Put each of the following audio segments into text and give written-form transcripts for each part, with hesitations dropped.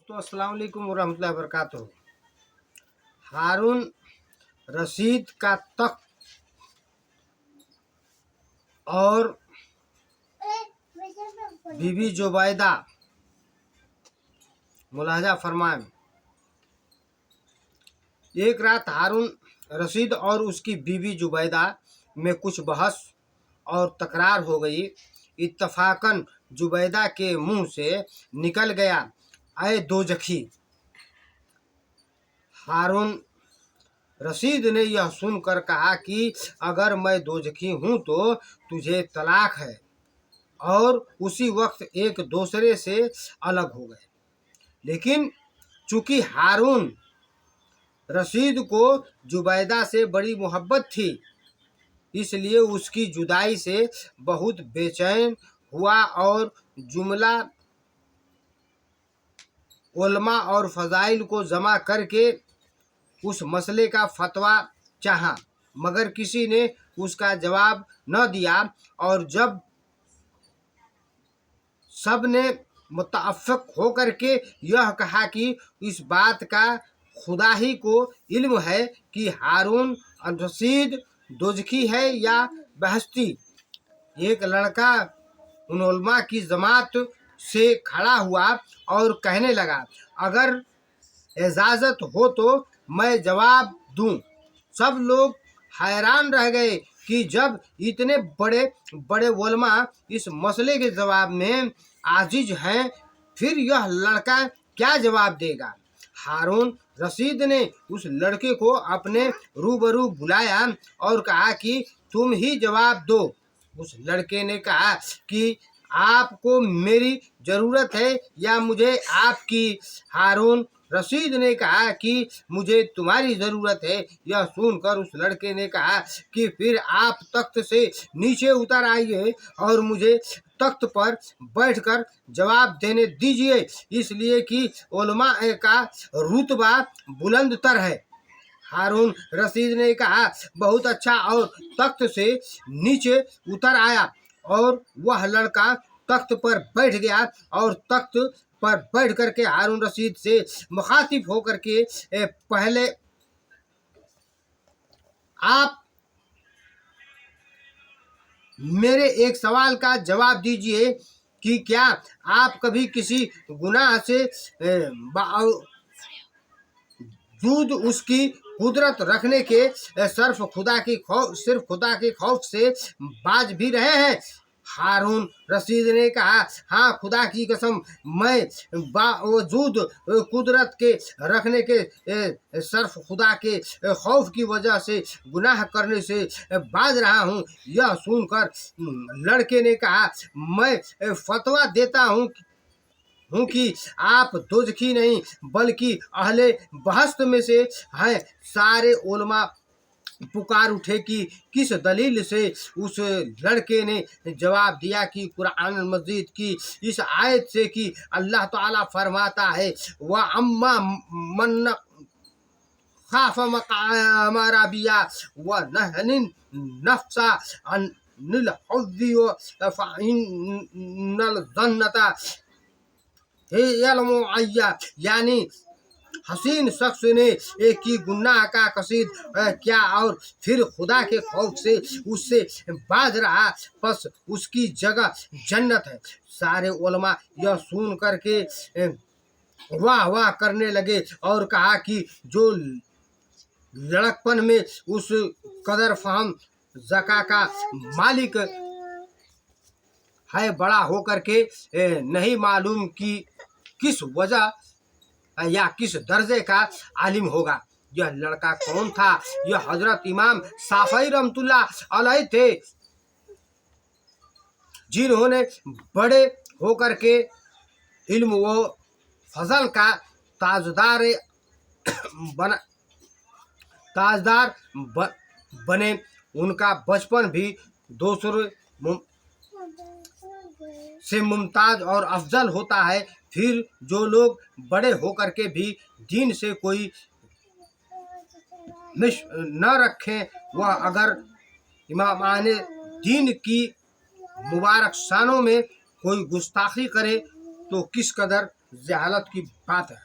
तो अस्सलाम वालेकुम वरहमतुल्लाहि वबरकातुहू। हारून रशीद का तख्त और बीबी जुबैदा, मुलाहजा फरमाएं। एक रात हारून रशीद और उसकी बीबी जुबैदा में कुछ बहस और तकरार हो गई। इत्तफाकन जुबैदा के मुंह से निकल गया, ऐ दोजखी। हारून रशीद ने यह सुनकर कहा कि अगर मैं दोजखी हूँ तो तुझे तलाक है, और उसी वक्त एक दूसरे से अलग हो गए। लेकिन चूंकि हारून रशीद को जुबैदा से बड़ी मोहब्बत थी, इसलिए उसकी जुदाई से बहुत बेचैन हुआ और जुमला उलमा और फ़ज़ाइल को जमा करके उस मसले का फतवा चाहा, मगर किसी ने उसका जवाब न दिया। और जब सब ने मुत्तफ़िक़ होकर के यह कहा कि इस बात का खुदा ही को इल्म है कि हारून रशीद दोजखी है या बहश्ती, एक लड़का उन उलमा की जमात से खड़ा हुआ और कहने लगा, अगर इजाज़त हो तो मैं जवाब दूं। सब लोग हैरान रह गए कि जब इतने बड़े बड़े उलमा इस मसले के जवाब में आजिज हैं, फिर यह लड़का क्या जवाब देगा। हारून रशीद ने उस लड़के को अपने रूबरू बुलाया और कहा कि तुम ही जवाब दो। उस लड़के ने कहा कि आपको मेरी ज़रूरत है या मुझे आपकी। हारून रशीद ने कहा कि मुझे तुम्हारी ज़रूरत है। यह सुनकर उस लड़के ने कहा कि फिर आप तख्त से नीचे उतर आइए और मुझे तख्त पर बैठकर जवाब देने दीजिए, इसलिए कि उलमा का रुतबा बुलंदतर है। हारून रशीद ने कहा, बहुत अच्छा, और तख्त से नीचे उतर आया और वह लड़का तख्त पर बैठ गया और तख्त पर बैठ करके हारून रशीद से मुखातिब होकर के पहले आप मेरे एक सवाल का जवाब दीजिए कि क्या आप कभी किसी गुनाह से बावजूद उसकी कुदरत रखने के सिर्फ खुदा के खौफ से बाज भी रहे हैं। हारून रशीद ने कहा, हाँ, खुदा की कसम, मैं बावजूद कुदरत के रखने के सिर्फ खुदा के खौफ की वजह से गुनाह करने से बाज रहा हूँ। यह सुनकर लड़के ने कहा, मैं फतवा देता हूँ कि आप दोजखी नहीं बल्कि अहले बहश्त में से हैं। सारे उलमा पुकार उठे कि किस दलील से। उस लड़के ने जवाब दिया कि कुरान मजीद की इस आयत से कि अल्लाह ताला फरमाता है, व अम्मा मन खाफ मकाम रबिया व नहनिन नफ्सा अनिल हुज़्ज़ि फ़इन्नल जन्नता हियल मुअय्या, यानी हसीन शख्स ने एक की गुनाह का कसीद क्या और फिर खुदा के खौफ से उससे बाज रहा, बस उसकी जगह जन्नत है। सारे उलमा यह सुन करके वाह वाह करने लगे और कहा कि जो लड़कपन में उस कदर फहम ज़का का मालिक है, बड़ा होकर के नहीं मालूम कि किस वजह या किस दर्जे का आलिम होगा। यह लड़का कौन था? यह हजरत इमाम शाफई रहमतुल्लाह अलैह थे, जिन्होंने बड़े होकर के इल्म व फजल का ताजदार बने। उनका बचपन भी दूसरे से मुमताज और अफजल होता है। फिर जो लोग बड़े होकर के भी दीन से कोई मिश न रखें, वह अगर इमामाने दीन की मुबारक शानों में कोई गुस्ताखी करे तो किस कदर जहालत की बात है।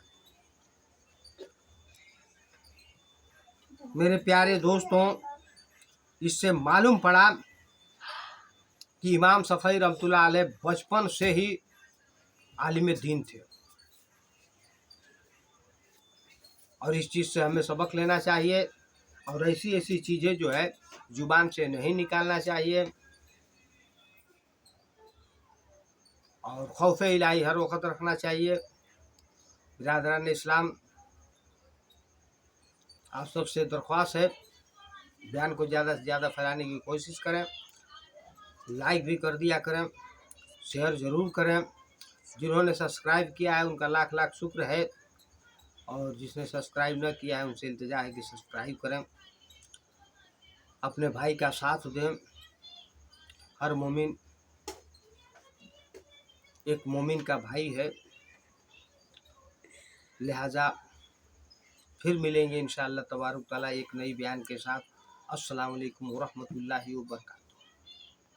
मेरे प्यारे दोस्तों, इससे मालूम पड़ा कि इमाम शफ़ी रहमतुल्लाह अलैह बचपन से ही आलिम दीन थे और इस चीज़ से हमें सबक लेना चाहिए और ऐसी ऐसी चीज़ें जो है जुबान से नहीं निकालना चाहिए और खौफ इलाही हर वक्त रखना चाहिए। बिरादरान इस्लाम, आप सबसे दरख्वास्त है बयान को ज़्यादा से ज़्यादा फैलाने की कोशिश करें, लाइक भी कर दिया करें, शेयर ज़रूर करें। जिन्होंने सब्सक्राइब किया है उनका लाख लाख शुक्र है और जिसने सब्सक्राइब न किया है उनसे इल्तिजा है कि सब्सक्राइब करें। अपने भाई का साथ दें। हर मोमिन एक मोमिन का भाई है, लिहाजा फिर मिलेंगे इंशाअल्लाह तबारुक तआला एक नई बयान के साथ। अस्सलामु अलैकुम व रहमतुल्लाहि व बरकातहू।